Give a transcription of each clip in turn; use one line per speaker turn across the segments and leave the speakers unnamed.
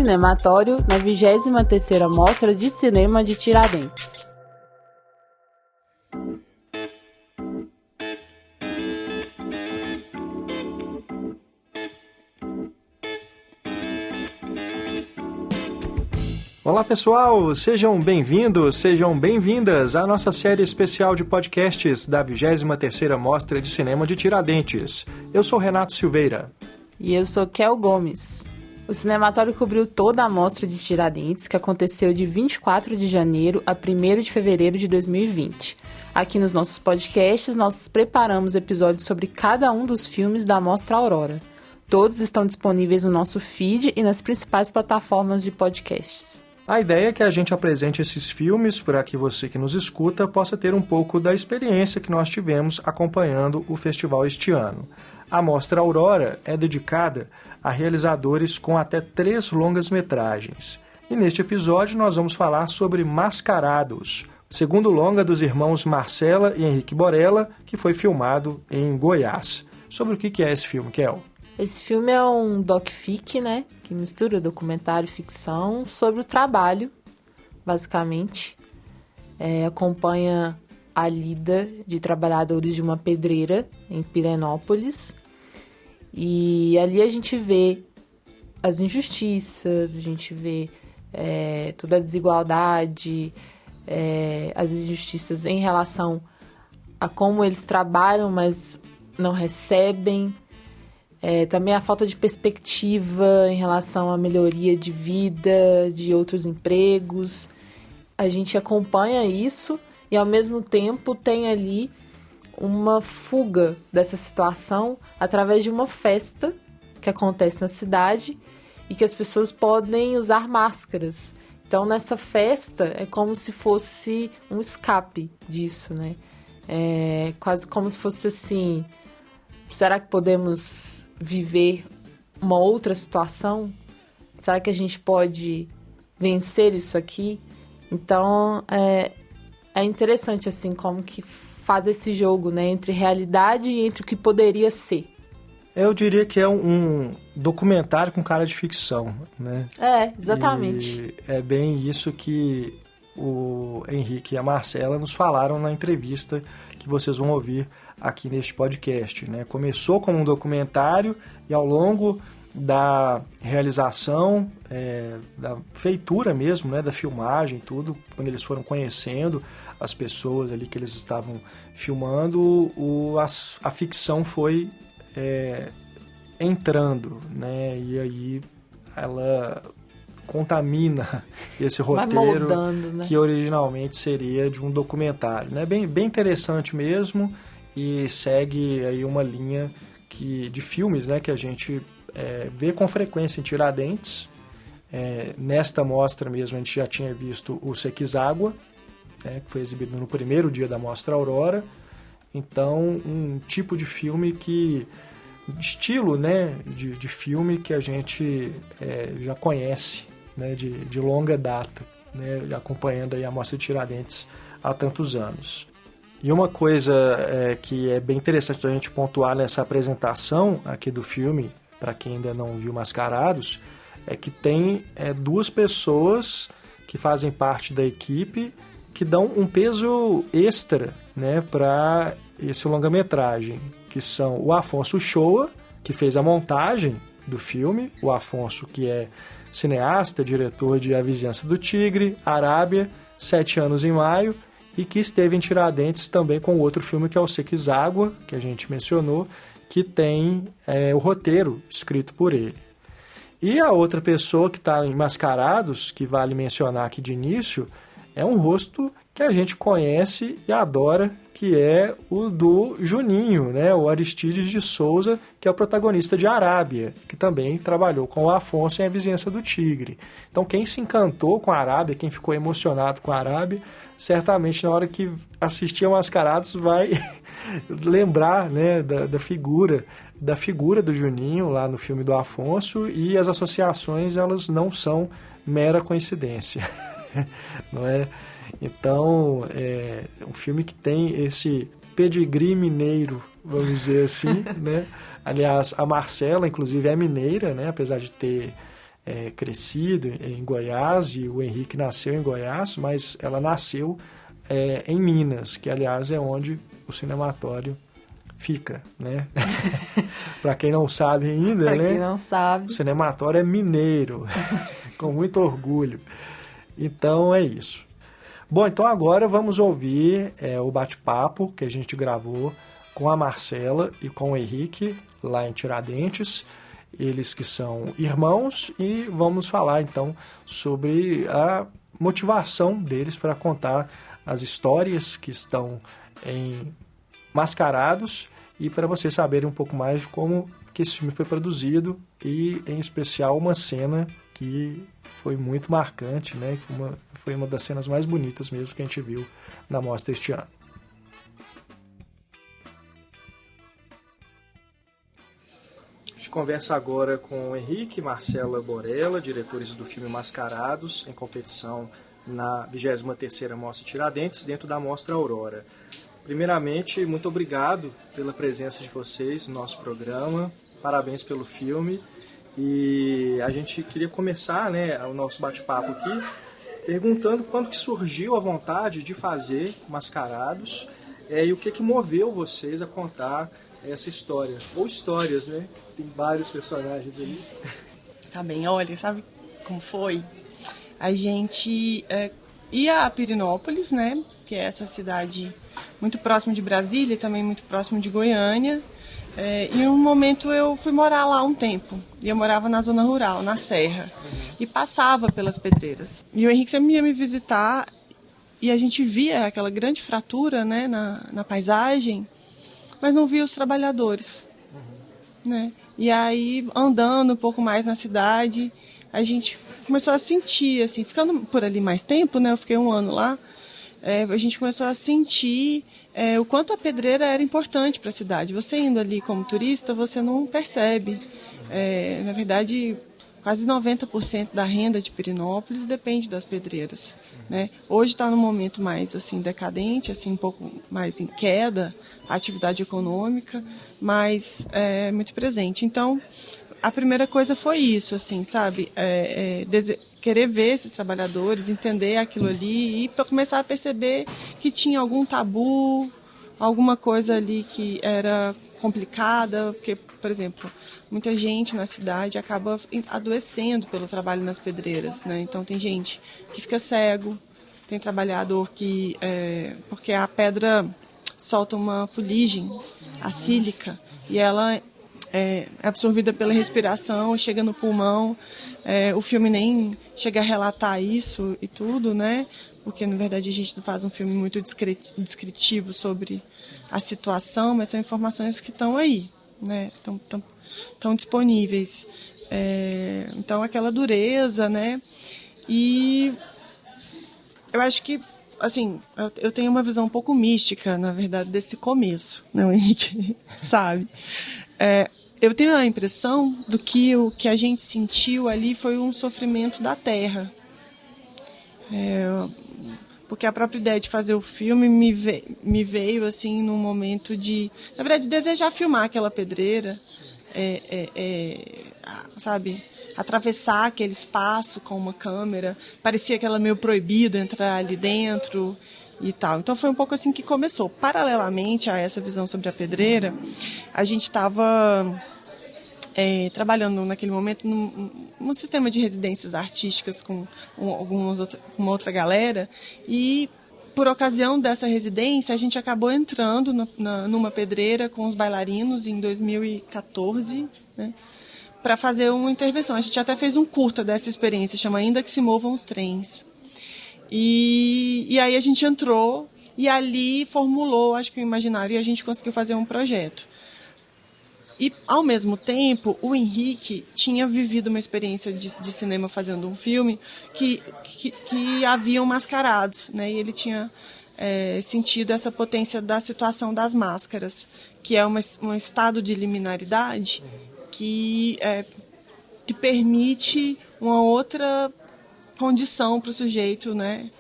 Cinematório na 23ª Mostra de Cinema de Tiradentes.
Olá pessoal, sejam bem-vindos, sejam bem-vindas à nossa série especial de podcasts da 23ª Mostra de Cinema de Tiradentes. Eu sou Renato Silveira.
E eu sou Kel Gomes. O Cinematório cobriu toda a Mostra de Tiradentes, que aconteceu de 24 de janeiro a 1º de fevereiro de 2020. Aqui nos nossos podcasts, nós preparamos episódios sobre cada um dos filmes da Mostra Aurora. Todos estão disponíveis no nosso feed e nas principais plataformas de podcasts.
A ideia é que a gente apresente esses filmes para que você que nos escuta possa ter um pouco da experiência que nós tivemos acompanhando o festival este ano. A Mostra Aurora é dedicada a realizadores com até 3 longas-metragens. E neste episódio nós vamos falar sobre Mascarados, segundo longa dos irmãos Marcela e Henrique Borella, que foi filmado em Goiás. Sobre o que é esse filme, Kel?
Esse filme é um doc-fic, né? Que mistura documentário e ficção sobre o trabalho, basicamente. Acompanha a lida de trabalhadores de uma pedreira em Pirenópolis. E ali a gente vê as injustiças, a gente vê toda a desigualdade, as injustiças em relação a como eles trabalham, mas não recebem. Também a falta de perspectiva em relação à melhoria de vida, de outros empregos. A gente acompanha isso e, ao mesmo tempo, tem ali uma fuga dessa situação através de uma festa que acontece na cidade e que as pessoas podem usar máscaras. Então, nessa festa, é como se fosse um escape disso, né? Quase como se fosse assim... Será que podemos viver uma outra situação? Será que a gente pode vencer isso aqui? Então, é interessante, assim, como que faz esse jogo, né? Entre realidade e entre o que poderia ser.
Eu diria que é um documentário com cara de ficção, né?
Exatamente.
E é bem isso que o Henrique e a Marcela nos falaram na entrevista que vocês vão ouvir aqui neste podcast, né? Começou como um documentário e ao longo da realização, da feitura mesmo, né? Da filmagem e tudo, quando eles foram conhecendo as pessoas ali que eles estavam filmando, a ficção foi entrando, né? E aí ela contamina esse roteiro
moldando, né?
Que originalmente seria de um documentário, né? Bem interessante mesmo. E segue aí uma linha de filmes, né, que a gente vê com frequência em Tiradentes. Nesta mostra mesmo a gente já tinha visto o Sequizágua, que foi exibido no primeiro dia da Mostra Aurora. Então, um tipo de filme estilo, né, de filme que a gente já conhece, né, de longa data, né, acompanhando aí a Mostra de Tiradentes há tantos anos. E uma coisa que é bem interessante a gente pontuar nessa apresentação aqui do filme, para quem ainda não viu Mascarados, é que tem 2 pessoas que fazem parte da equipe que dão um peso extra, né, para esse longa-metragem, que são o Afonso Uchoa, que fez a montagem do filme, o Afonso que é cineasta, diretor de A Vizinhança do Tigre, Arábia, 7 anos em Maio, e que esteve em Tiradentes também com outro filme que é o Sequizágua, que a gente mencionou, que tem o roteiro escrito por ele. E a outra pessoa que está em Mascarados, que vale mencionar aqui de início, é um rosto que a gente conhece e adora, que é o do Juninho, né? O Aristides de Souza, que é o protagonista de Arábia, que também trabalhou com o Afonso em A Vizinhança do Tigre. Então quem se encantou com a Arábia, quem ficou emocionado com a Arábia, certamente na hora que assistir a Mascarados vai lembrar, né, da figura do Juninho lá no filme do Afonso, e as associações elas não são mera coincidência. Não é? Então, é um filme que tem esse pedigree mineiro, vamos dizer assim, né? Aliás, a Marcela, inclusive, é mineira, né? Apesar de ter crescido em Goiás, e o Henrique nasceu em Goiás, mas ela nasceu em Minas, que aliás é onde o cinematório fica, né? Para quem não sabe ainda,
pra
né?
quem não sabe.
O cinematório é mineiro, com muito orgulho. Então é isso. Bom, então agora vamos ouvir o bate-papo que a gente gravou com a Marcela e com o Henrique, lá em Tiradentes, eles que são irmãos, e vamos falar então sobre a motivação deles para contar as histórias que estão em Mascarados, e para vocês saberem um pouco mais de como que esse filme foi produzido, e em especial uma cena que foi muito marcante, né? Foi uma das cenas mais bonitas mesmo que a gente viu na mostra este ano. A gente conversa agora com o Henrique e Marcela Borella, diretores do filme Mascarados, em competição na 23ª Mostra Tiradentes, dentro da Mostra Aurora. Primeiramente, muito obrigado pela presença de vocês no nosso programa, parabéns pelo filme, e a gente queria começar, né, o nosso bate-papo aqui perguntando quando que surgiu a vontade de fazer Mascarados, e o que moveu vocês a contar essa história, ou histórias, né? Tem vários personagens ali.
Tá bem, olha, sabe como foi? A gente ia a Pirenópolis, né? Que é essa cidade muito próximo de Brasília e também muito próximo de Goiânia. E em um momento eu fui morar lá um tempo. E eu morava na zona rural, na serra. E passava pelas pedreiras. E o Henrique sempre ia me visitar e a gente via aquela grande fratura, né, na paisagem, mas não via os trabalhadores, né? E aí, andando um pouco mais na cidade, a gente começou a sentir, assim, ficando por ali mais tempo, né? Eu fiquei 1 ano lá, a gente começou a sentir o quanto a pedreira era importante para a cidade. Você indo ali como turista, você não percebe. Na verdade, quase 90% da renda de Pirenópolis depende das pedreiras, né? Hoje está num momento mais assim decadente, assim um pouco mais em queda a atividade econômica, mas é muito presente. Então, a primeira coisa foi isso, assim, sabe? Querer ver esses trabalhadores, entender aquilo ali e começar a perceber que tinha algum tabu, alguma coisa ali que era complicada, porque, por exemplo, muita gente na cidade acaba adoecendo pelo trabalho nas pedreiras, né? Então tem gente que fica cego, tem trabalhador que, porque a pedra solta uma fuligem acílica e ela é absorvida pela respiração, chega no pulmão. O filme nem chega a relatar isso e tudo, né? Porque, na verdade, a gente não faz um filme muito descritivo sobre a situação, mas são informações que estão aí, né? Estão disponíveis. Então, aquela dureza, né? E eu acho que, assim, eu tenho uma visão um pouco mística, na verdade, desse começo, né, Henrique? Sabe? Eu tenho a impressão do que o que a gente sentiu ali foi um sofrimento da terra. Porque a própria ideia de fazer o filme me veio assim num momento de, na verdade, desejar filmar aquela pedreira, sabe, atravessar aquele espaço com uma câmera. Parecia que era meio proibido entrar ali dentro e tal. Então foi um pouco assim que começou. Paralelamente a essa visão sobre a pedreira, a gente estava trabalhando naquele momento num sistema de residências artísticas com uma outra galera, e por ocasião dessa residência a gente acabou entrando numa pedreira com os bailarinos em 2014, né, para fazer uma intervenção. A gente até fez um curta dessa experiência, chama Ainda que se movam os trens. E aí a gente entrou e ali formulou, acho que o imaginário, e a gente conseguiu fazer um projeto. E, ao mesmo tempo, o Henrique tinha vivido uma experiência de cinema fazendo um filme que haviam mascarados, né? E ele tinha sentido essa potência da situação das máscaras, que é um estado de liminaridade que permite uma outra condição para o sujeito, né?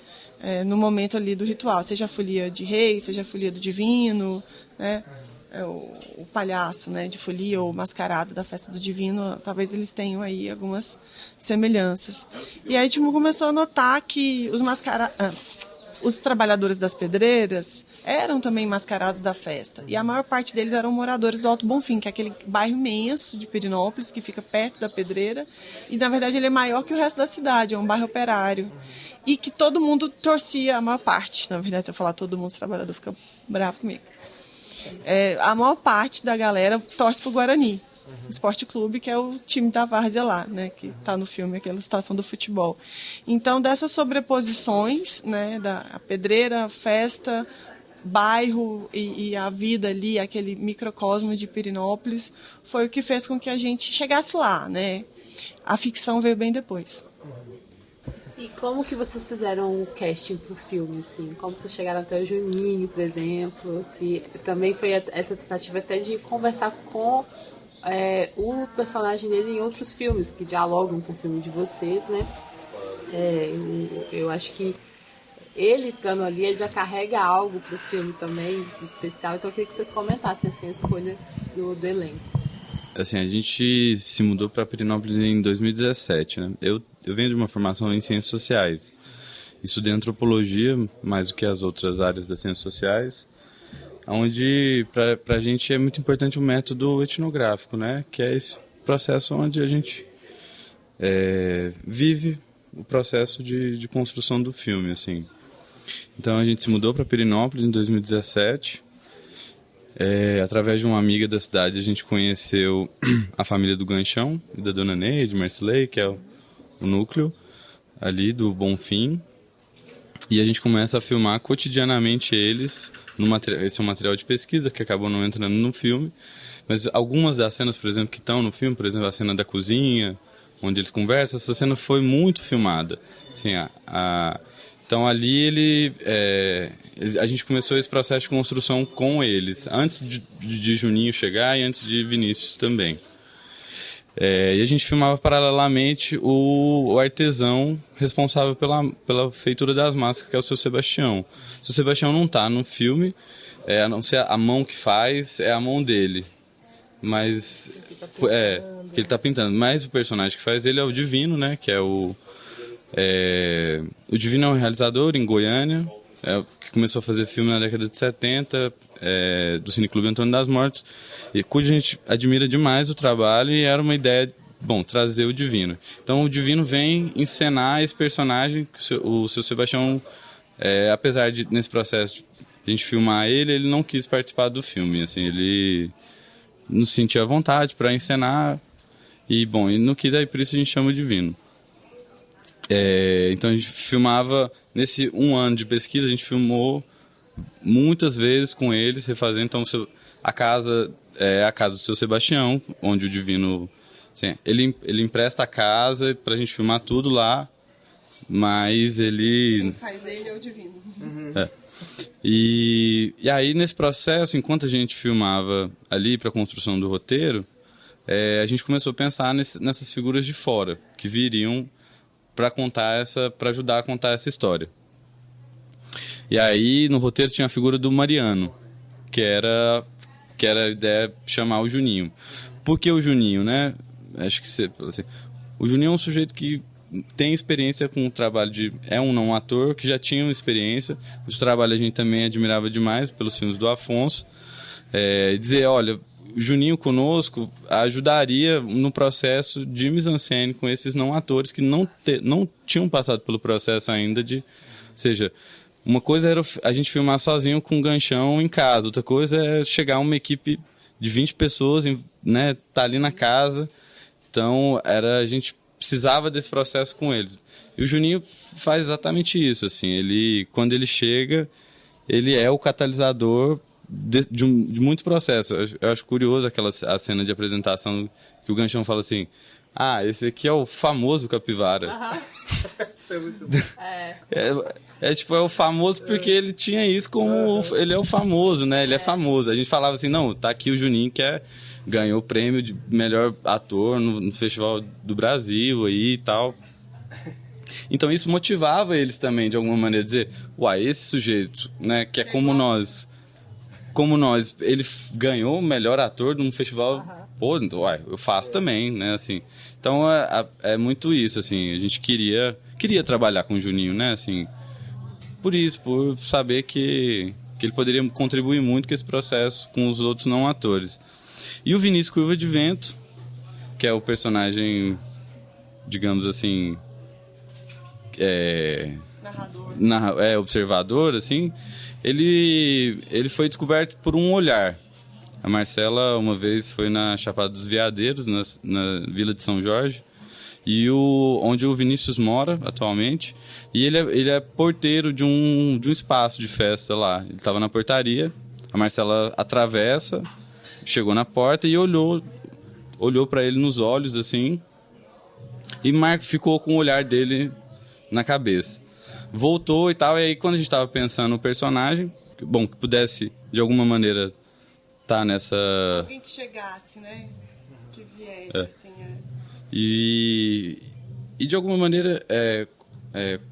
No momento ali do ritual, seja a folia de rei, seja a folia do divino, né? o palhaço, né, de folia ou mascarado da Festa do Divino, talvez eles tenham aí algumas semelhanças. E aí a gente começou a notar que os trabalhadores das pedreiras eram também mascarados da festa. E a maior parte deles eram moradores do Alto Bonfim, que é aquele bairro imenso de Pirenópolis, que fica perto da pedreira. E, na verdade, ele é maior que o resto da cidade, é um bairro operário. E que todo mundo torcia, a maior parte. Na verdade, se eu falar todo mundo, o trabalhador fica bravo comigo. A maior parte da galera torce pro Guarani, o Esporte Clube, que é o time da várzea lá, né, que está no filme, aquela situação do futebol. Então, dessas sobreposições, né, da pedreira, festa, bairro e a vida ali, aquele microcosmo de Pirenópolis, foi o que fez com que a gente chegasse lá, né? A ficção veio bem depois.
E como que vocês fizeram o casting pro filme, assim? Como vocês chegaram até o Juninho, por exemplo? Se também foi essa tentativa até de conversar com o personagem dele em outros filmes, que dialogam com o filme de vocês, né? Eu acho que ele estando ali, ele já carrega algo pro filme também, de especial. Então eu queria que vocês comentassem assim, a escolha do elenco.
Assim, a gente se mudou para Pirenópolis em 2017, né? Eu venho de uma formação em ciências sociais. Estudei antropologia, mais do que as outras áreas das ciências sociais, onde para a gente é muito importante o método etnográfico, né? Que é esse processo onde a gente vive o processo de construção do filme, assim. Então a gente se mudou para Pirenópolis em 2017. Através de uma amiga da cidade, a gente conheceu a família do Ganchão e da Dona Neide, Marcilei, que é o núcleo ali do Bonfim. E a gente começa a filmar cotidianamente eles. Esse é um material de pesquisa que acabou não entrando no filme. Mas algumas das cenas, por exemplo, que estão no filme, por exemplo, a cena da cozinha, onde eles conversam, essa cena foi muito filmada. Assim, então ali a gente começou esse processo de construção com eles, antes de Juninho chegar e antes de Vinícius também. E a gente filmava paralelamente o artesão responsável pela feitura das máscaras, que é o seu Sebastião. O seu Sebastião não está no filme, a não ser a mão que faz, é a mão dele. Mas que ele está pintando. Mas o personagem que faz ele é o Divino, né? Que é o Divino é um realizador em Goiânia, que começou a fazer filme na década de 70, do Cineclube Antônio das Mortes, e cuja a gente admira demais o trabalho, e era uma ideia, trazer o Divino. Então o Divino vem encenar esse personagem, o seu Sebastião, apesar de, nesse processo de a gente filmar ele não quis participar do filme, assim, ele não sentia vontade para encenar, e não quis, aí por isso a gente chama o Divino. Então a gente filmava, nesse 1 ano de pesquisa, a gente filmou muitas vezes com eles, refazendo. Então a casa é a casa do seu Sebastião, onde o Divino, assim, ele empresta a casa pra gente filmar tudo lá, mas
Quem faz ele é o Divino.
E aí nesse processo, enquanto a gente filmava ali pra construção do roteiro, a gente começou a pensar nessas figuras de fora, que viriam para ajudar a contar essa história. E aí no roteiro tinha a figura do Mariano, que era a ideia de chamar o Juninho. Por que o Juninho, né? Acho que assim, o Juninho é um sujeito que tem experiência com o trabalho é um não ator que já tinha uma experiência. O trabalho a gente também admirava demais pelos filmes do Afonso. Dizer, olha, o Juninho conosco ajudaria no processo de mise-en-scène com esses não atores que não tinham passado pelo processo ainda ou seja, uma coisa era a gente filmar sozinho com um ganchão em casa, outra coisa é chegar uma equipe de 20 pessoas, né, tá ali na casa. Então a gente precisava desse processo com eles. E o Juninho faz exatamente isso, assim, quando ele chega, ele é o catalisador de muito processo. Eu acho curioso a cena de apresentação que o Ganchão fala assim, esse aqui é o famoso capivara.
Isso é muito bom.
Tipo, é o famoso porque ele tinha isso como ele é o famoso, né? Ele é famoso. A gente falava assim, não, tá aqui o Juninho que ganhou o prêmio de melhor ator no Festival do Brasil aí e tal. Então isso motivava eles também, de alguma maneira, dizer, esse sujeito, né, que é como nós. como nós, ele ganhou o melhor ator num festival, pô, eu faço também, né, assim. Então, é muito isso, assim, a gente queria trabalhar com o Juninho, né, assim, por saber que ele poderia contribuir muito com esse processo com os outros não atores. E o Vinícius Curva de Vento, que é o personagem, digamos assim, observador, assim, ele foi descoberto por um olhar. A Marcela, uma vez, foi na Chapada dos Veadeiros, na Vila de São Jorge, onde o Vinícius mora atualmente, e ele é porteiro de um espaço de festa lá. Ele estava na portaria, a Marcela atravessa, chegou na porta e olhou para ele nos olhos, assim, e ficou com o olhar dele na cabeça. Voltou e tal, e aí quando a gente estava pensando no personagem, bom, que pudesse, de alguma maneira, estar nessa...
Alguém que chegasse, né? Que viesse, assim,
E de alguma maneira,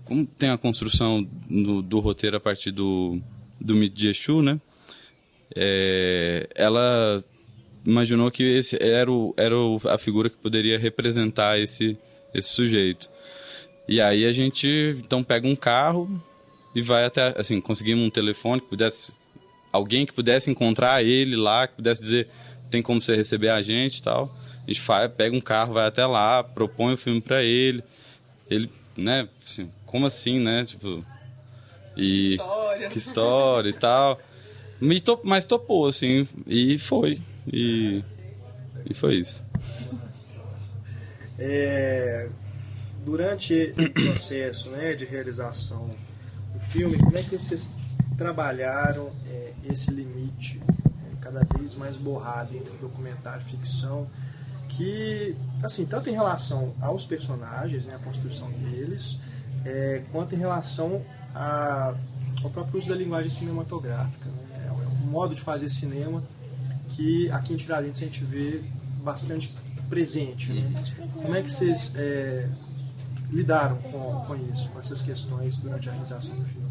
como tem a construção do roteiro a partir do mito de Exu, né? Ela imaginou que esse era a figura que poderia representar esse sujeito. E aí a gente, então, pega um carro e vai até, assim, conseguimos um telefone alguém que pudesse encontrar ele lá, que pudesse dizer, tem como você receber a gente e tal. A gente pega um carro, vai até lá, propõe o filme pra ele. Ele, né, assim, como assim, né, tipo... Que história e tal. Mas topou, assim, e foi. E foi isso.
Durante o processo, né, de realização do filme, como é que vocês trabalharam esse limite cada vez mais borrado entre documentário e ficção, que, assim, tanto em relação aos personagens, né, a construção deles, quanto em relação ao próprio uso da linguagem cinematográfica, né? É um modo de fazer cinema que aqui em Tiradentes a gente vê bastante presente, né? Como é que vocês lidaram com isso, com essas questões durante a realização do filme?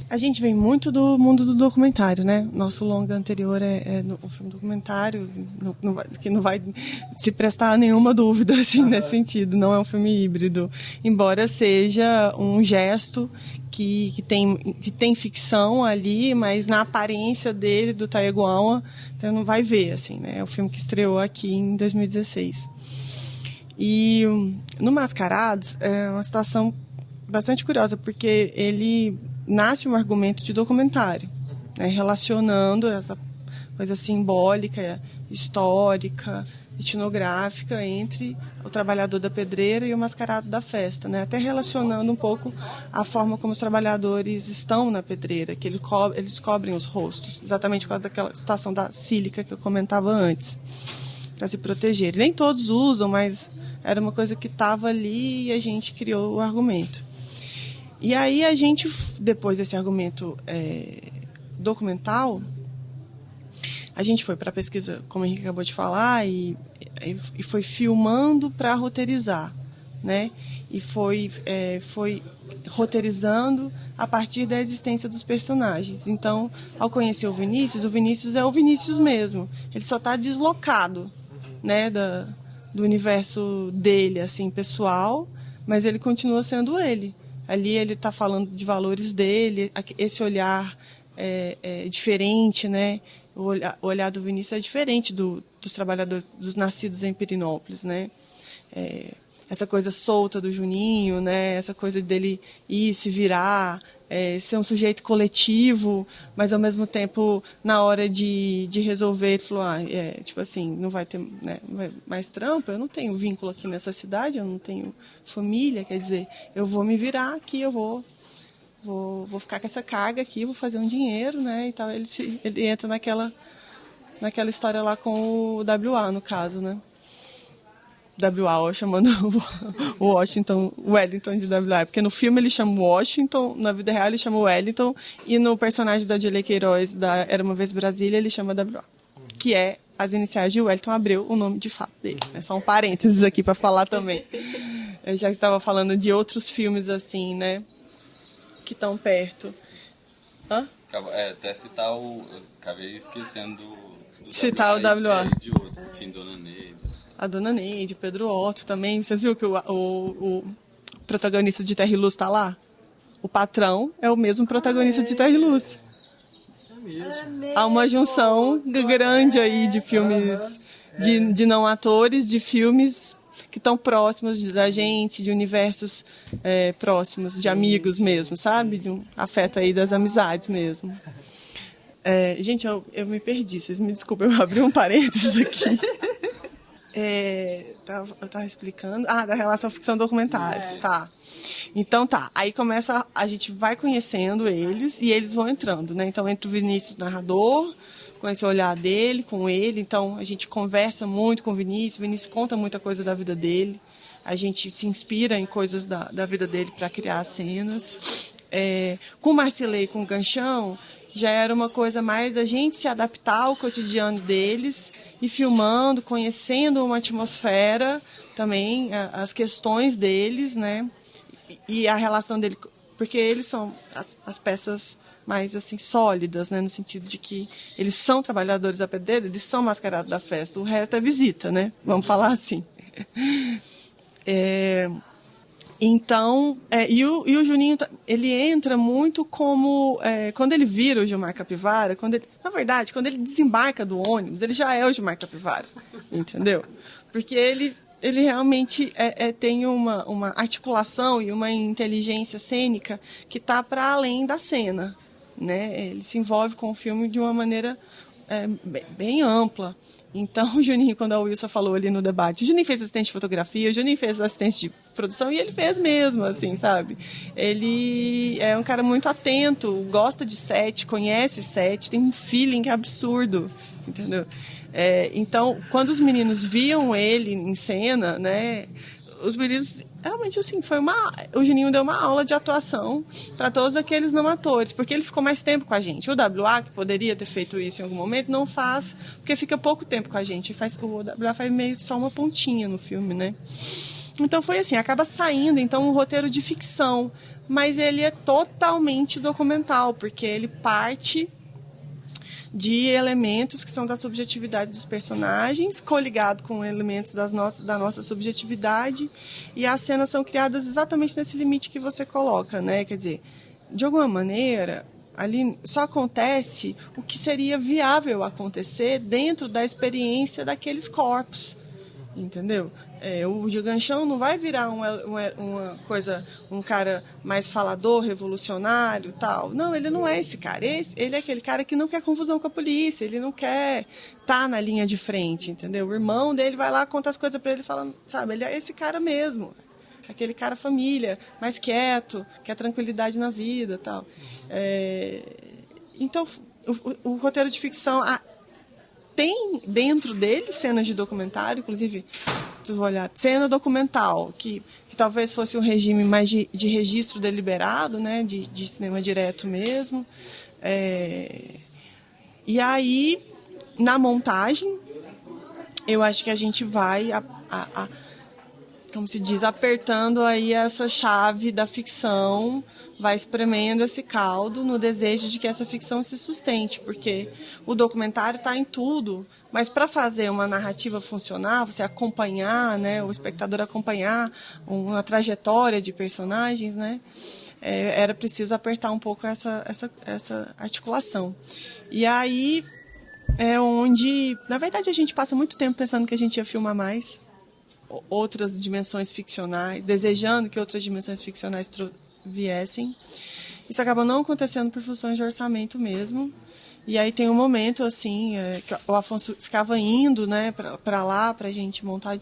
A gente vem muito do mundo do documentário, né? Nosso longa anterior é um filme documentário, que não vai se prestar a nenhuma dúvida, assim, nesse sentido. Não é um filme híbrido, embora seja um gesto que tem ficção ali, mas na aparência dele, do Taeguawa, então não vai ver, assim, né? É um filme que estreou aqui em 2016. E no Mascarados é uma situação bastante curiosa, porque ele nasce um argumento de documentário, né, relacionando essa coisa simbólica, histórica, etnográfica entre o trabalhador da pedreira e o mascarado da festa, né, até relacionando um pouco a forma como os trabalhadores estão na pedreira, que eles cobrem os rostos, exatamente por causa daquela situação da sílica que eu comentava antes, para se proteger. Nem todos usam, mas era uma coisa que estava ali e a gente criou o argumento. E aí a gente, depois desse argumento documental, a gente foi para a pesquisa, como o Henrique acabou de falar, e foi filmando para roteirizar, né? E foi roteirizando a partir da existência dos personagens. Então, ao conhecer o Vinícius é o Vinícius mesmo. Ele só está deslocado, né, do universo dele, assim, pessoal, mas ele continua sendo ele. Ali ele está falando de valores dele, esse olhar é diferente, né? O olhar do Vinícius é diferente dos trabalhadores, dos nascidos em Pirenópolis, né? Essa coisa solta do Juninho, né? Essa coisa dele ir, se virar, ser um sujeito coletivo, mas ao mesmo tempo, na hora de resolver, ele falou, tipo assim, não vai ter, né, mais trampo, eu não tenho vínculo aqui nessa cidade, eu não tenho família, quer dizer, eu vou me virar aqui, eu vou ficar com essa carga aqui, vou fazer um dinheiro, né, e tal. Ele entra naquela história lá com o WA, no caso, né. WA, chamando o Wellington de WA, porque no filme ele chama Washington, na vida real ele chama Wellington, e no personagem do Adilei Queiroz, da Era Uma Vez Brasília, ele chama WA, que é as iniciais de Wellington Abreu, o nome de fato dele. É só um parênteses aqui para falar também. Eu já estava falando de outros filmes assim, né, que estão perto. Hã?
Até citar eu acabei esquecendo do
citar o WA.
De outros, enfim, Dona Neide.
A Dona Neide, Pedro Otto também. Você viu que o protagonista de Terra e Luz está lá? O patrão é o mesmo protagonista de Terra e Luz. Há uma junção grande aí de filmes de não atores, de filmes que estão próximos da gente, de universos próximos, de amigos mesmo, sabe? De um afeto aí das amizades mesmo. Gente, eu me perdi, vocês me desculpem, eu abri um parênteses aqui. Eu estava explicando. Da relação ficção-documentário. Tá. Então aí a gente vai conhecendo eles e eles vão entrando, né? Então entra o Vinícius narrador, com esse olhar dele, com ele. Então a gente conversa muito com o Vinícius conta muita coisa da vida dele. A gente se inspira em coisas da vida dele para criar cenas. Com o Marcilei e com o Ganchão, já era uma coisa mais da gente se adaptar ao cotidiano deles e filmando, conhecendo uma atmosfera também, as questões deles, né? E a relação dele, porque eles são as peças mais assim sólidas, né, no sentido de que eles são trabalhadores da pedreira, eles são mascarados da festa, o resto é visita, né? Vamos falar assim. Então, e o Juninho, ele entra muito como quando ele vira o Gilmar Capivara, na verdade, quando ele desembarca do ônibus, ele já é o Gilmar Capivara, entendeu? Porque ele realmente tem uma articulação e uma inteligência cênica que está para além da cena, né? Ele se envolve com o filme de uma maneira bem ampla. Então, o Juninho, quando a Wilson falou ali no debate, o Juninho fez assistente de fotografia, o Juninho fez assistente de produção, e ele fez mesmo, assim, sabe? Ele é um cara muito atento, gosta de set, conhece set, tem um feeling absurdo, entendeu? Então, quando os meninos viam ele em cena, né, os meninos realmente assim, o Juninho deu uma aula de atuação para todos aqueles não atores, porque ele ficou mais tempo com a gente. O WA, que poderia ter feito isso em algum momento, não faz, porque fica pouco tempo com a gente. O WA faz meio só uma pontinha no filme, né? Então foi assim, acaba saindo então um roteiro de ficção, mas ele é totalmente documental, porque ele parte de elementos que são da subjetividade dos personagens, coligado com elementos da nossa subjetividade, e as cenas são criadas exatamente nesse limite que você coloca, né? Quer dizer, de alguma maneira, ali só acontece o que seria viável acontecer dentro da experiência daqueles corpos, entendeu? O Ganchão não vai virar uma coisa, um cara mais falador, revolucionário, tal. Não, ele não é esse cara. Ele é aquele cara que não quer confusão com a polícia, ele não quer estar na linha de frente, entendeu? O irmão dele vai lá, conta as coisas para ele, fala, sabe, ele é esse cara mesmo. Aquele cara família, mais quieto, quer tranquilidade na vida, tal. Então, o roteiro de ficção tem dentro dele cenas de documentário, inclusive, vou olhar, cena documental, que talvez fosse um regime mais de registro deliberado, né, de cinema direto mesmo. E aí, na montagem, eu acho que a gente vai, como se diz, apertando aí essa chave da ficção, vai espremendo esse caldo no desejo de que essa ficção se sustente, porque o documentário está em tudo, mas para fazer uma narrativa funcionar, você acompanhar, né, o espectador acompanhar uma trajetória de personagens, né, era preciso apertar um pouco essa articulação. E aí é onde, na verdade, a gente passa muito tempo pensando que a gente ia filmar mais, outras dimensões ficcionais, desejando que outras dimensões ficcionais viessem. Isso acaba não acontecendo por funções de orçamento mesmo. E aí tem um momento assim que o Afonso ficava indo, né, para lá para a gente montar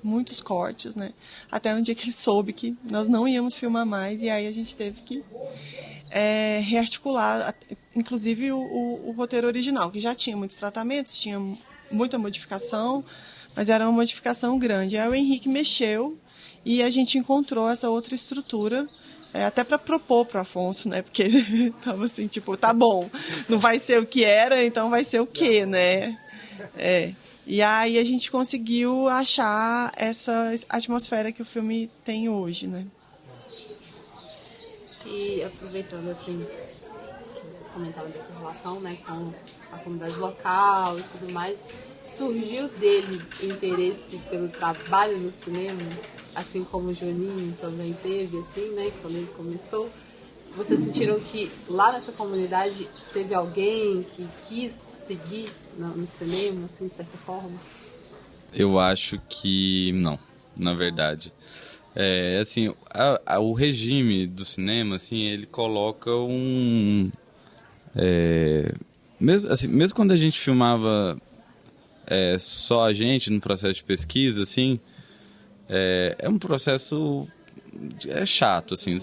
muitos cortes, né, até um dia que ele soube que nós não íamos filmar mais, e aí a gente teve que rearticular, inclusive o roteiro original, que já tinha muitos tratamentos, tinha muita modificação, mas era uma modificação grande. Aí o Henrique mexeu e a gente encontrou essa outra estrutura, até para propor para o Afonso, né? Porque estava assim, tipo, tá bom, não vai ser o que era, então vai ser o quê, né? E aí a gente conseguiu achar essa atmosfera que o filme tem hoje, né?
E aproveitando, assim, vocês comentaram dessa relação, né, com a comunidade local e tudo mais, surgiu deles o interesse pelo trabalho no cinema, assim como o Juninho também teve, assim, né, quando ele começou? Vocês sentiram que lá nessa comunidade teve alguém que quis seguir no cinema, assim, de certa forma?
Eu acho que não, na verdade. Assim, o regime do cinema, assim, ele coloca mesmo quando a gente filmava só a gente no processo de pesquisa, assim, é um processo chato, assim.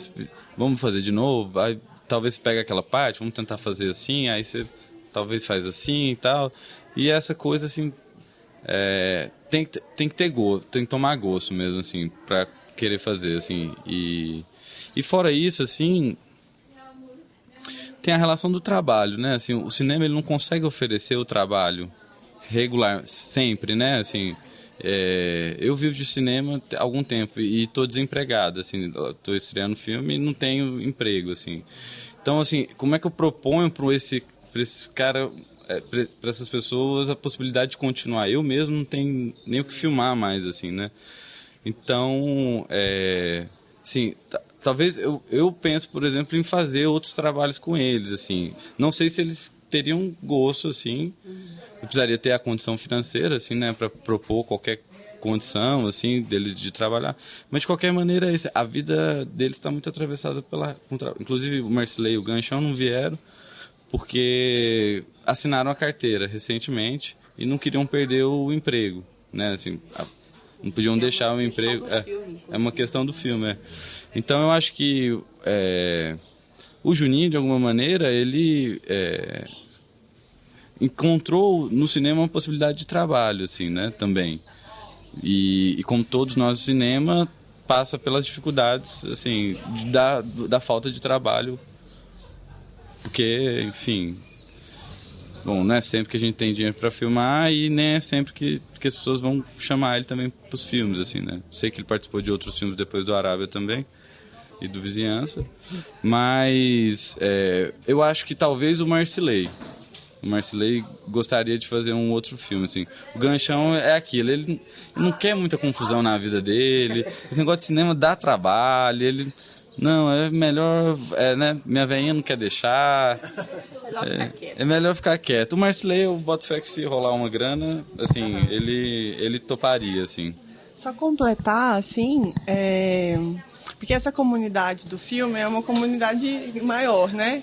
Vamos fazer de novo, talvez você pega aquela parte, vamos tentar fazer assim, aí você talvez faz assim e tal. E essa coisa, assim, tem que ter gosto, tem que tomar gosto mesmo, assim, pra querer fazer, assim. E fora isso, assim, tem a relação do trabalho, né? Assim, o cinema, ele não consegue oferecer o trabalho regular, sempre, né? Assim, eu vivo de cinema há algum tempo e estou desempregado, assim, estou estreando filme e não tenho emprego, assim. Então, assim, como é que eu proponho para esse cara, para essas pessoas, a possibilidade de continuar? Eu mesmo não tenho nem o que filmar mais, assim, né? Então, assim, talvez eu penso, por exemplo, em fazer outros trabalhos com eles, assim. Não sei se eles teriam gosto, assim. Eu precisaria ter a condição financeira, assim, né, para propor qualquer condição, assim, deles de trabalhar. Mas, de qualquer maneira, a vida deles está muito atravessada inclusive, o Marcilei e o Ganchão não vieram porque assinaram a carteira recentemente e não queriam perder o emprego, né, assim, não podiam deixar o emprego. É uma questão do filme, Então, eu acho que o Juninho, de alguma maneira, ele encontrou no cinema uma possibilidade de trabalho, assim, né, também. E como todos nós, o cinema passa pelas dificuldades, assim, da falta de trabalho, porque, enfim, bom, não é sempre que a gente tem dinheiro para filmar e nem é sempre que as pessoas vão chamar ele também para os filmes, assim, né. Sei que ele participou de outros filmes depois do Arábia também e do Vizinhança, mas eu acho que talvez o Marcilei gostaria de fazer um outro filme, assim. O Ganchão é aquilo, ele não quer muita confusão na vida dele, esse negócio de cinema dá trabalho, ele... Não, é melhor, né, minha velhinha não quer deixar, é melhor ficar quieto. O Marcilei, eu boto fé que se rolar uma grana, assim, ele toparia, assim.
Só completar, assim, porque essa comunidade do filme é uma comunidade maior, né?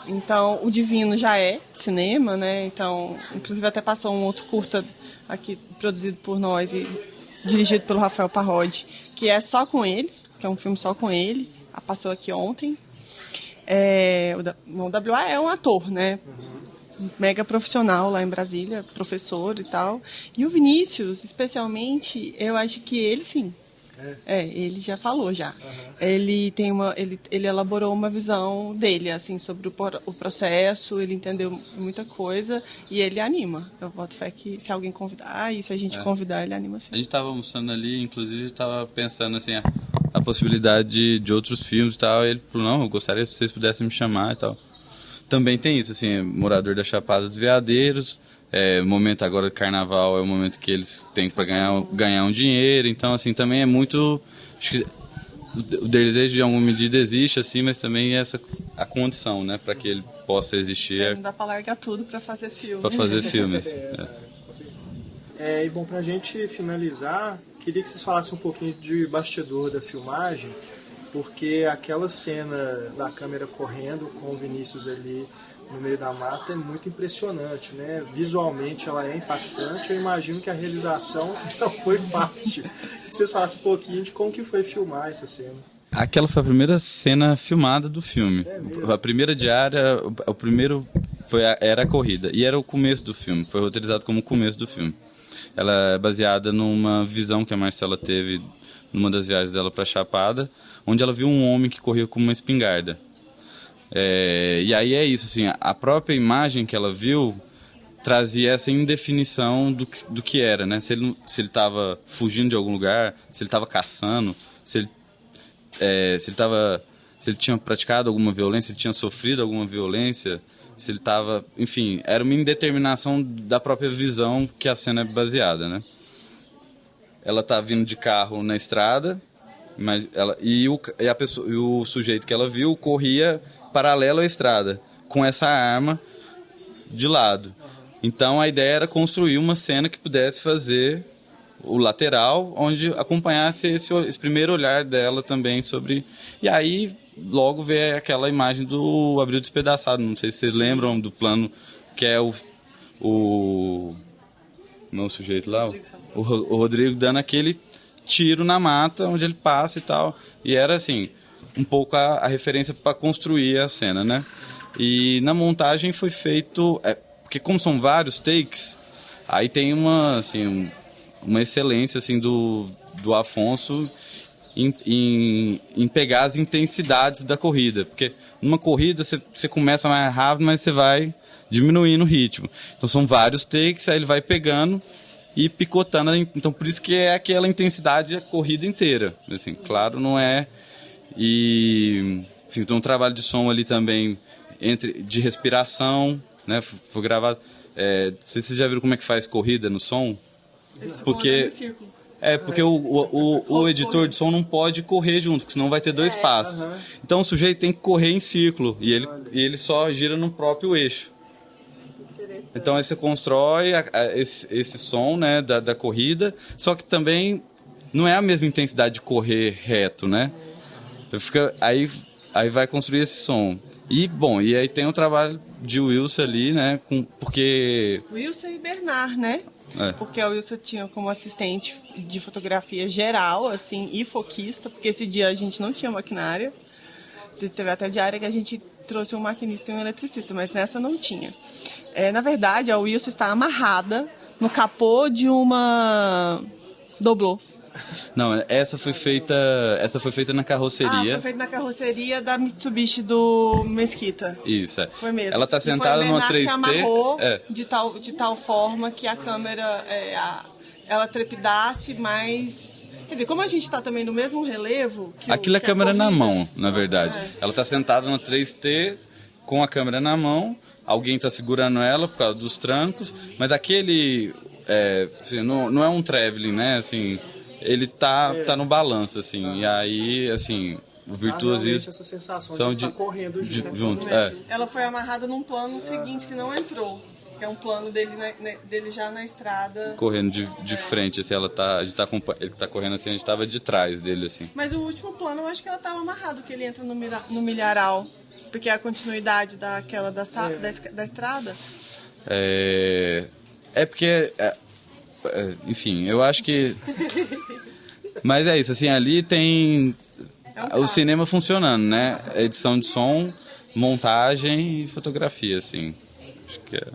Então, o Divino já é cinema, né? Então, inclusive até passou um outro curta aqui, produzido por nós e dirigido pelo Rafael Parodi, que é só com ele, que é um filme só com ele. Passou aqui ontem. O WA é um ator, né? Mega profissional lá em Brasília, professor e tal. E o Vinícius, especialmente, eu acho que ele, sim. Ele já falou já. Ele elaborou uma visão dele, assim, sobre o processo, ele entendeu muita coisa e ele anima. Eu boto fé que se alguém convidar, e se a gente convidar, ele anima sim.
A gente estava almoçando ali, inclusive estava pensando assim, a possibilidade de outros filmes e tal, e ele falou, não, eu gostaria que vocês pudessem me chamar e tal. Também tem isso, assim, morador da Chapada dos Veadeiros. O momento agora do carnaval é o momento que eles têm para ganhar um dinheiro, então assim também é muito, acho que o desejo de alguma medida existe, assim, mas também a condição, né, para que ele possa existir.
Não dá para largar tudo para fazer filme.
Para fazer filmes.
E bom, para a gente finalizar, queria que vocês falassem um pouquinho de bastidor da filmagem, porque aquela cena da câmera correndo com o Vinícius ali no meio da mata é muito impressionante, né? Visualmente ela é impactante, eu imagino que a realização não foi fácil. Que vocês falassem um pouquinho de como que foi filmar essa cena.
Aquela foi a primeira cena filmada do filme. A primeira diária, o primeiro era a corrida, e era o começo do filme, foi roteirizado como o começo do filme. Ela é baseada numa visão que a Marcela teve numa das viagens dela para Chapada, onde ela viu um homem que corria com uma espingarda. E aí é isso, assim, a própria imagem que ela viu trazia essa indefinição do que era, né? Se ele estava fugindo de algum lugar, se ele estava caçando, se ele estava se ele tinha praticado alguma violência, se ele tinha sofrido alguma violência, se ele estava... Enfim, era uma indeterminação da própria visão que a cena é baseada, né? Ela tá vindo de carro na estrada, mas e o sujeito que ela viu corria paralelo à estrada, com essa arma de lado. Então a ideia era construir uma cena que pudesse fazer o lateral, onde acompanhasse esse primeiro olhar dela também sobre... E aí logo vê aquela imagem do Abril Despedaçado. Não sei se vocês lembram do plano, que é o meu sujeito lá, o Rodrigo dando aquele tiro na mata onde ele passa e tal. E era assim, um pouco a referência para construir a cena, né? E na montagem foi feito... porque como são vários takes, aí tem uma excelência assim, do Afonso em pegar as intensidades da corrida. Porque numa corrida você começa mais rápido, mas você vai diminuindo o ritmo. Então são vários takes, aí ele vai pegando e picotando. Então por isso que é aquela intensidade a corrida inteira. Assim, claro, não é... E enfim, tem um trabalho de som ali também de respiração, né? Foi gravado. Não sei se vocês já viram como é que faz corrida no som. Porque o editor de som não pode correr junto, porque senão vai ter dois passos. Então o sujeito tem que correr em círculo e ele só gira no próprio eixo. Então aí você constrói esse som, né, da corrida, só que também não é a mesma intensidade de correr reto, né? Então aí vai construir esse som. E aí tem o trabalho de Wilson ali, né? Porque...
Wilson e Bernard, né? Porque a Wilson tinha como assistente de fotografia geral, assim, e foquista, porque esse dia a gente não tinha maquinária. Teve até diária que a gente trouxe um maquinista e um eletricista, mas nessa não tinha. Na verdade, a Wilson está amarrada no capô de uma doblô.
Não, essa foi feita na carroceria.
Foi feita na carroceria da Mitsubishi do Mesquita.
Isso,
Foi mesmo.
Ela tá sentada numa 3T.
Que amarrou de tal forma que a câmera ela trepidasse, mas... Quer dizer, como a gente está também no mesmo relevo...
Aquilo é câmera na mão, na verdade. Ela tá sentada numa 3T com a câmera na mão, alguém tá segurando ela por causa dos trancos, mas aquele... não é um traveling, né, assim... Ele tá no balanço, assim, e aí, assim, o virtuosismo...
essa sensação
são
de estar correndo
junto.
Ela foi amarrada num plano seguinte que não entrou, que é um plano dele já na estrada.
Correndo de frente, assim, ele tá correndo assim, a gente tava de trás dele, assim.
Mas o último plano, eu acho que ela tava amarrado, que ele entra no milharal, porque é a continuidade daquela da estrada.
Porque... enfim, eu acho que... Mas é isso, assim, ali tem o cinema funcionando, né? Edição de som, montagem e fotografia, assim. Acho que é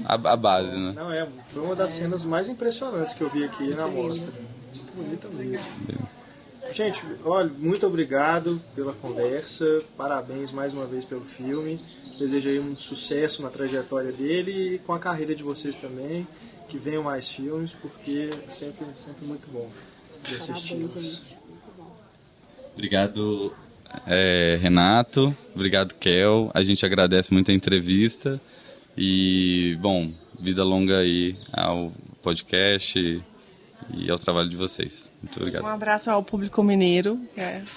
a base, né?
Não, foi uma das cenas mais impressionantes que eu vi aqui na mostra. Muito bonita mesmo. Gente, olha, muito obrigado pela conversa, parabéns mais uma vez pelo filme. Desejo aí um sucesso na trajetória dele e com a carreira de vocês também. Que venham mais filmes, porque é sempre muito bom de assisti-los.
Obrigado, Renato. Obrigado, Kel. A gente agradece muito a entrevista. E, bom, vida longa aí ao podcast e ao trabalho de vocês. Muito obrigado.
Um abraço ao público mineiro.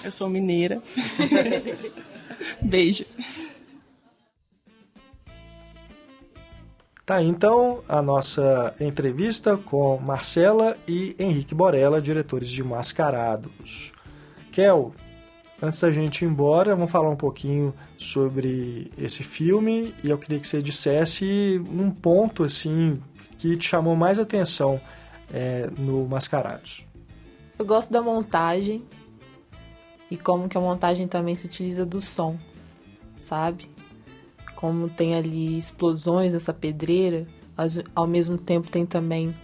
Eu sou mineira. Beijo.
Tá, então, a nossa entrevista com Marcela e Henrique Borella, diretores de Mascarados. Kel, antes da gente ir embora, vamos falar um pouquinho sobre esse filme e eu queria que você dissesse um ponto, assim, que te chamou mais atenção no Mascarados.
Eu gosto da montagem e como que a montagem também se utiliza do som, sabe? Como tem ali explosões dessa pedreira, ao mesmo tempo tem também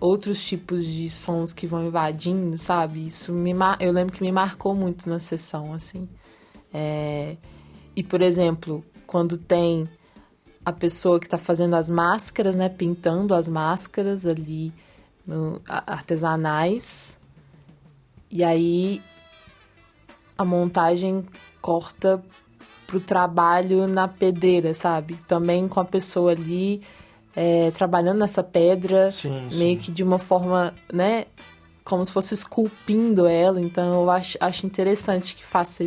outros tipos de sons que vão invadindo, sabe? Isso eu lembro que me marcou muito na sessão, assim. E, por exemplo, quando tem a pessoa que está fazendo as máscaras, né? Pintando as máscaras ali artesanais, e aí a montagem corta pro trabalho na pedreira, sabe? Também com a pessoa ali trabalhando nessa pedra, meio que de uma forma, né? Como se fosse esculpindo ela. Então eu acho interessante que faça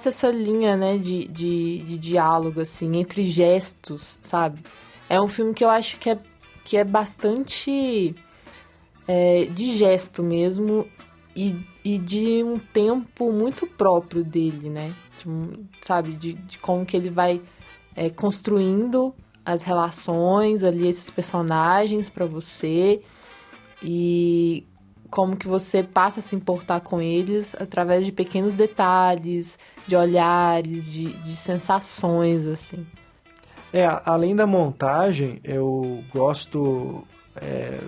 essa linha, né, de diálogo, assim, entre gestos, sabe? É um filme que eu acho que é bastante de gesto mesmo e de um tempo muito próprio dele, né? Sabe? De como que ele vai construindo as relações ali, esses personagens pra você e como que você passa a se importar com eles através de pequenos detalhes, de olhares, de sensações, assim.
Além da montagem, eu gosto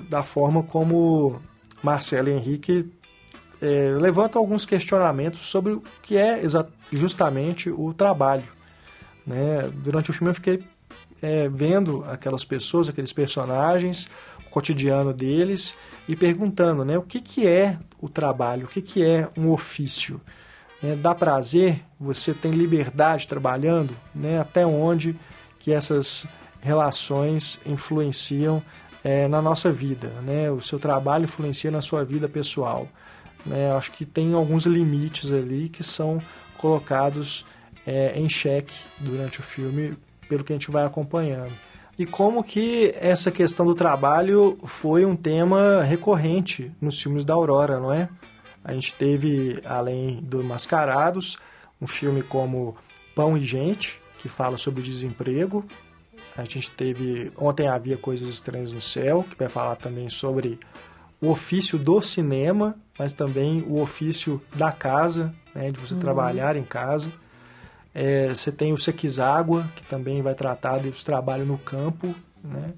da forma como Marcelo Henrique levanta alguns questionamentos sobre o que é justamente o trabalho, né? Durante o filme eu fiquei vendo aquelas pessoas, aqueles personagens, o cotidiano deles e perguntando, né, o que é o trabalho, o que é um ofício. Dá prazer? Você tem liberdade trabalhando? Né? Até onde que essas relações influenciam na nossa vida? Né? O seu trabalho influencia na sua vida pessoal. Né? Acho que tem alguns limites ali que são colocados em xeque durante o filme, pelo que a gente vai acompanhando. E como que essa questão do trabalho foi um tema recorrente nos filmes da Aurora, não é? A gente teve, além do Mascarados, um filme como Pão e Gente, que fala sobre desemprego. A gente teve Ontem Havia Coisas Estranhas no Céu, que vai falar também sobre o ofício do cinema, mas também o ofício da casa, né, de você trabalhar em casa. Você tem o Sequizágua, que também vai tratar do trabalho no campo, né?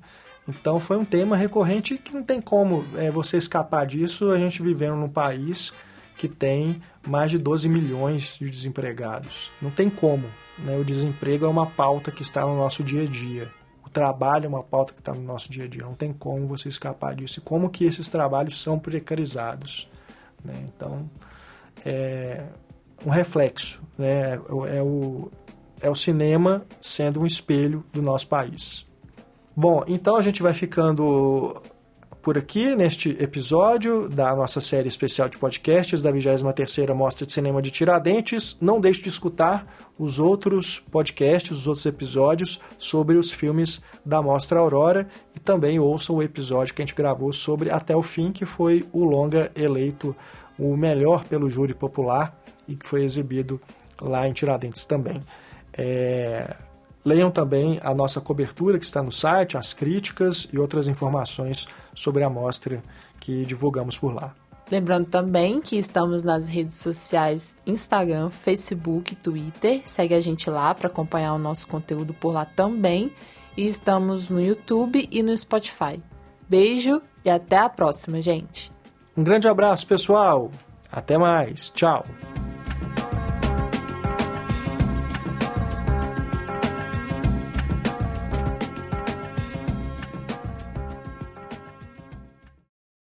Então foi um tema recorrente que não tem como você escapar disso, a gente vivendo num país que tem mais de 12 milhões de desempregados. Não tem como, né? O desemprego é uma pauta que está no nosso dia a dia. O trabalho é uma pauta que está no nosso dia a dia. Não tem como você escapar disso. E como que esses trabalhos são precarizados, né? Então, um reflexo, né? É o cinema sendo um espelho do nosso país. Bom, então a gente vai ficando por aqui neste episódio da nossa série especial de podcasts da 23ª Mostra de Cinema de Tiradentes. Não deixe de escutar os outros podcasts, os outros episódios sobre os filmes da Mostra Aurora e também ouçam o episódio que a gente gravou sobre Até o Fim, que foi o longa eleito o melhor pelo júri popular e que foi exibido lá em Tiradentes também. Leiam também a nossa cobertura que está no site, as críticas e outras informações sobre a mostra que divulgamos por lá.
Lembrando também que estamos nas redes sociais Instagram, Facebook, Twitter. Segue a gente lá para acompanhar o nosso conteúdo por lá também. E estamos no YouTube e no Spotify. Beijo e até a próxima, gente.
Um grande abraço, pessoal. Até mais. Tchau.